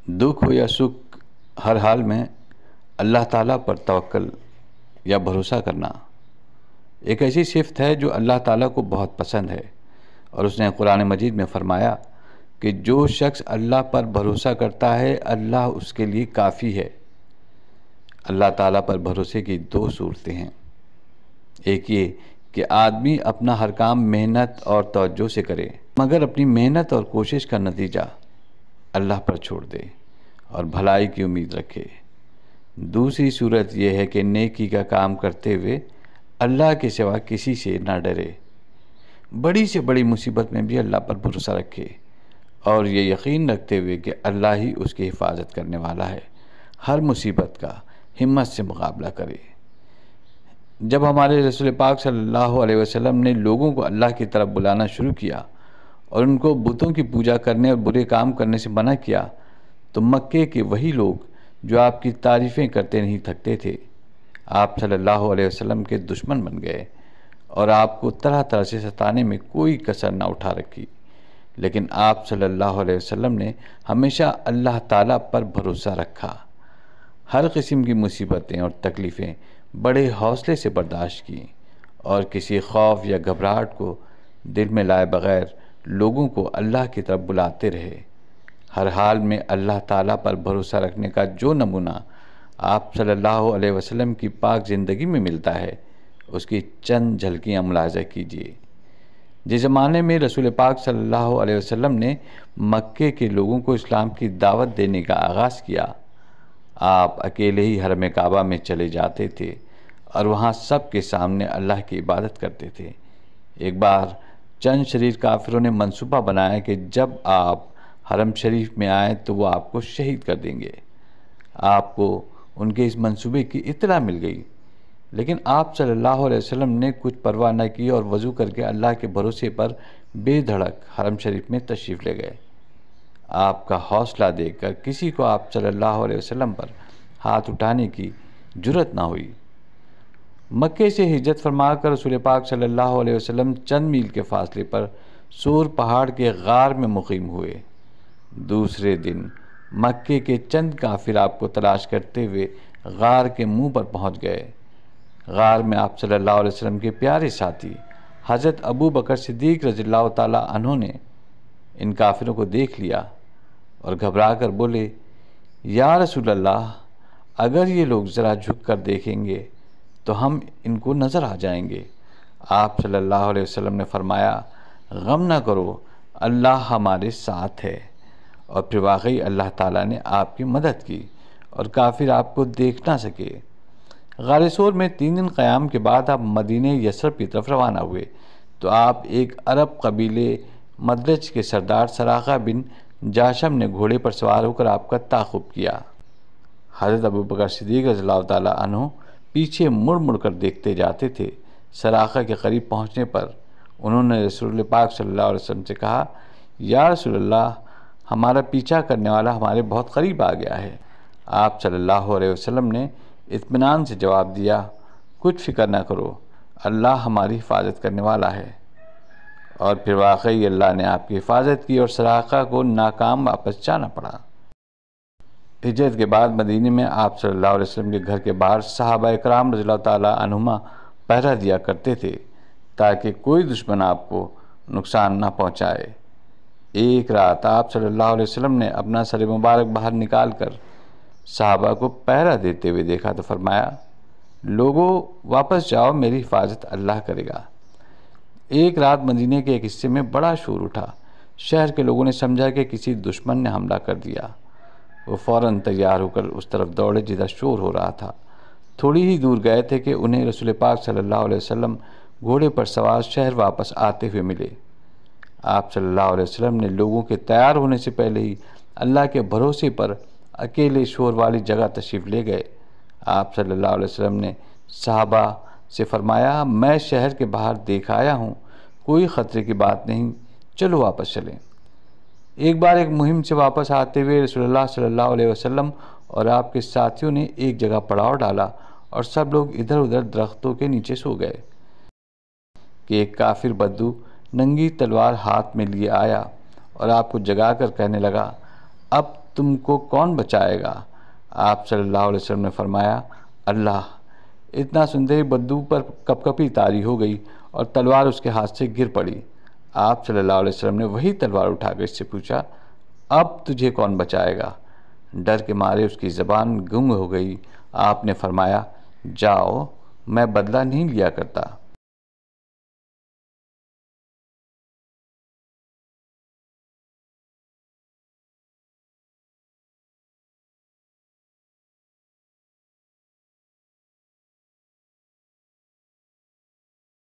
دکھ ہو یا سکھ، ہر حال میں اللہ تعالیٰ پر توکل یا بھروسہ کرنا ایک ایسی صفت ہے جو اللہ تعالیٰ کو بہت پسند ہے، اور اس نے قرآن مجید میں فرمایا کہ جو شخص اللہ پر بھروسہ کرتا ہے اللہ اس کے لیے کافی ہے۔ اللہ تعالیٰ پر بھروسے کی دو صورتیں ہیں، ایک یہ کہ آدمی اپنا ہر کام محنت اور توجہ سے کرے مگر اپنی محنت اور کوشش کا نتیجہ اللہ پر چھوڑ دے اور بھلائی کی امید رکھے۔ دوسری صورت یہ ہے کہ نیکی کا کام کرتے ہوئے اللہ کے سوا کسی سے نہ ڈرے، بڑی سے بڑی مصیبت میں بھی اللہ پر بھروسہ رکھے اور یہ یقین رکھتے ہوئے کہ اللہ ہی اس کی حفاظت کرنے والا ہے، ہر مصیبت کا ہمت سے مقابلہ کرے۔ جب ہمارے رسول پاک صلی اللہ علیہ وسلم نے لوگوں کو اللہ کی طرف بلانا شروع کیا اور ان کو بتوں کی پوجا کرنے اور برے کام کرنے سے منع کیا تو مکے کے وہی لوگ جو آپ کی تعریفیں کرتے نہیں تھکتے تھے آپ صلی اللہ علیہ وسلم کے دشمن بن گئے اور آپ کو طرح طرح سے ستانے میں کوئی کسر نہ اٹھا رکھی، لیکن آپ صلی اللہ علیہ وسلم نے ہمیشہ اللہ تعالیٰ پر بھروسہ رکھا، ہر قسم کی مصیبتیں اور تکلیفیں بڑے حوصلے سے برداشت کیں اور کسی خوف یا گھبراہٹ کو دل میں لائے بغیر لوگوں کو اللہ کی طرف بلاتے رہے۔ ہر حال میں اللہ تعالیٰ پر بھروسہ رکھنے کا جو نمونہ آپ صلی اللہ علیہ وسلم کی پاک زندگی میں ملتا ہے اس کی چند جھلکیاں ملاحظہ کیجیے۔ جس زمانے میں رسول پاک صلی اللہ علیہ وسلم نے مکے کے لوگوں کو اسلام کی دعوت دینے کا آغاز کیا، آپ اکیلے ہی حرم کعبہ میں چلے جاتے تھے اور وہاں سب کے سامنے اللہ کی عبادت کرتے تھے۔ ایک بار چند شریر کافروں نے منصوبہ بنایا کہ جب آپ حرم شریف میں آئیں تو وہ آپ کو شہید کر دیں گے۔ آپ کو ان کے اس منصوبے کی اطلاع مل گئی، لیکن آپ صلی اللہ علیہ وسلم نے کچھ پرواہ نہ کی اور وضو کر کے اللہ کے بھروسے پر بے دھڑک حرم شریف میں تشریف لے گئے۔ آپ کا حوصلہ دیکھ کر کسی کو آپ صلی اللہ علیہ وسلم پر ہاتھ اٹھانے کی جرأت نہ ہوئی۔ مکے سے ہجرت فرما کر رسول پاک صلی اللہ علیہ وسلم چند میل کے فاصلے پر سور پہاڑ کے غار میں مقیم ہوئے۔ دوسرے دن مکے کے چند کافر آپ کو تلاش کرتے ہوئے غار کے منہ پر پہنچ گئے۔ غار میں آپ صلی اللہ علیہ وسلم کے پیارے ساتھی حضرت ابو بکر صدیق رضی اللہ تعالی عنہ نے ان کافروں کو دیکھ لیا اور گھبرا کر بولے، یا رسول اللہ، اگر یہ لوگ ذرا جھک کر دیکھیں گے تو ہم ان کو نظر آ جائیں گے۔ آپ صلی اللہ علیہ وسلم نے فرمایا، غم نہ کرو، اللہ ہمارے ساتھ ہے۔ اور پھر واقعی اللہ تعالیٰ نے آپ کی مدد کی اور کافر آپ کو دیکھ نہ سکے۔ غار ثور میں 3 دن قیام کے بعد آپ مدینہ یثرب کی طرف روانہ ہوئے تو آپ ایک عرب قبیلے مدرج کے سردار سراقہ بن جاشم نے گھوڑے پر سوار ہو کر آپ کا تعاقب کیا۔ حضرت ابو بکر صدیق رضی اللہ تعالیٰ عنہ پیچھے مڑ مڑ کر دیکھتے جاتے تھے۔ سراقہ کے قریب پہنچنے پر انہوں نے رسول پاک صلی اللہ علیہ وسلم سے کہا، یا رسول اللہ، ہمارا پیچھا کرنے والا ہمارے بہت قریب آ گیا ہے۔ آپ صلی اللہ علیہ وسلم نے اطمینان سے جواب دیا، کچھ فکر نہ کرو، اللہ ہماری حفاظت کرنے والا ہے۔ اور پھر واقعی اللہ نے آپ کی حفاظت کی اور سراقہ کو ناکام واپس جانا پڑا۔ ہجرت کے بعد مدینے میں آپ صلی اللہ علیہ وسلم کے گھر کے باہر صحابہ اکرام رضی اللہ تعالیٰ عنہما پہرہ دیا کرتے تھے تاکہ کوئی دشمن آپ کو نقصان نہ پہنچائے۔ ایک رات آپ صلی اللہ علیہ وسلم نے اپنا سر مبارک باہر نکال کر صحابہ کو پہرہ دیتے ہوئے دیکھا تو فرمایا، لوگوں واپس جاؤ، میری حفاظت اللہ کرے گا۔ ایک رات مدینے کے ایک حصے میں بڑا شور اٹھا، شہر کے لوگوں نے سمجھا کہ کسی دشمن نے حملہ کر دیا۔ وہ فوراً تیار ہو کر اس طرف دوڑے جدھر شور ہو رہا تھا۔ تھوڑی ہی دور گئے تھے کہ انہیں رسول پاک صلی اللہ علیہ وسلم گھوڑے پر سوار شہر واپس آتے ہوئے ملے۔ آپ صلی اللہ علیہ وسلم نے لوگوں کے تیار ہونے سے پہلے ہی اللہ کے بھروسے پر اکیلے شور والی جگہ تشریف لے گئے۔ آپ صلی اللہ علیہ وسلم نے صحابہ سے فرمایا، میں شہر کے باہر دیکھ آیا ہوں، کوئی خطرے کی بات نہیں، چلو واپس چلیں۔ ایک بار ایک مہم سے واپس آتے ہوئے رسول اللہ صلی اللہ علیہ وسلم اور آپ کے ساتھیوں نے ایک جگہ پڑاؤ ڈالا اور سب لوگ ادھر ادھر درختوں کے نیچے سو گئے کہ ایک کافر بدو ننگی تلوار ہاتھ میں لیے آیا اور آپ کو جگا کر کہنے لگا، اب تم کو کون بچائے گا؟ آپ صلی اللہ علیہ وسلم نے فرمایا، اللہ۔ اتنا سنتے ہی بدو پر کپکپی طاری ہو گئی اور تلوار اس کے ہاتھ سے گر پڑی۔ آپ صلی اللہ علیہ وسلم نے وہی تلوار اٹھا کر اس سے پوچھا، اب تجھے کون بچائے گا؟ ڈر کے مارے اس کی زبان گنگ ہو گئی۔ آپ نے فرمایا، جاؤ، میں بدلہ نہیں لیا کرتا۔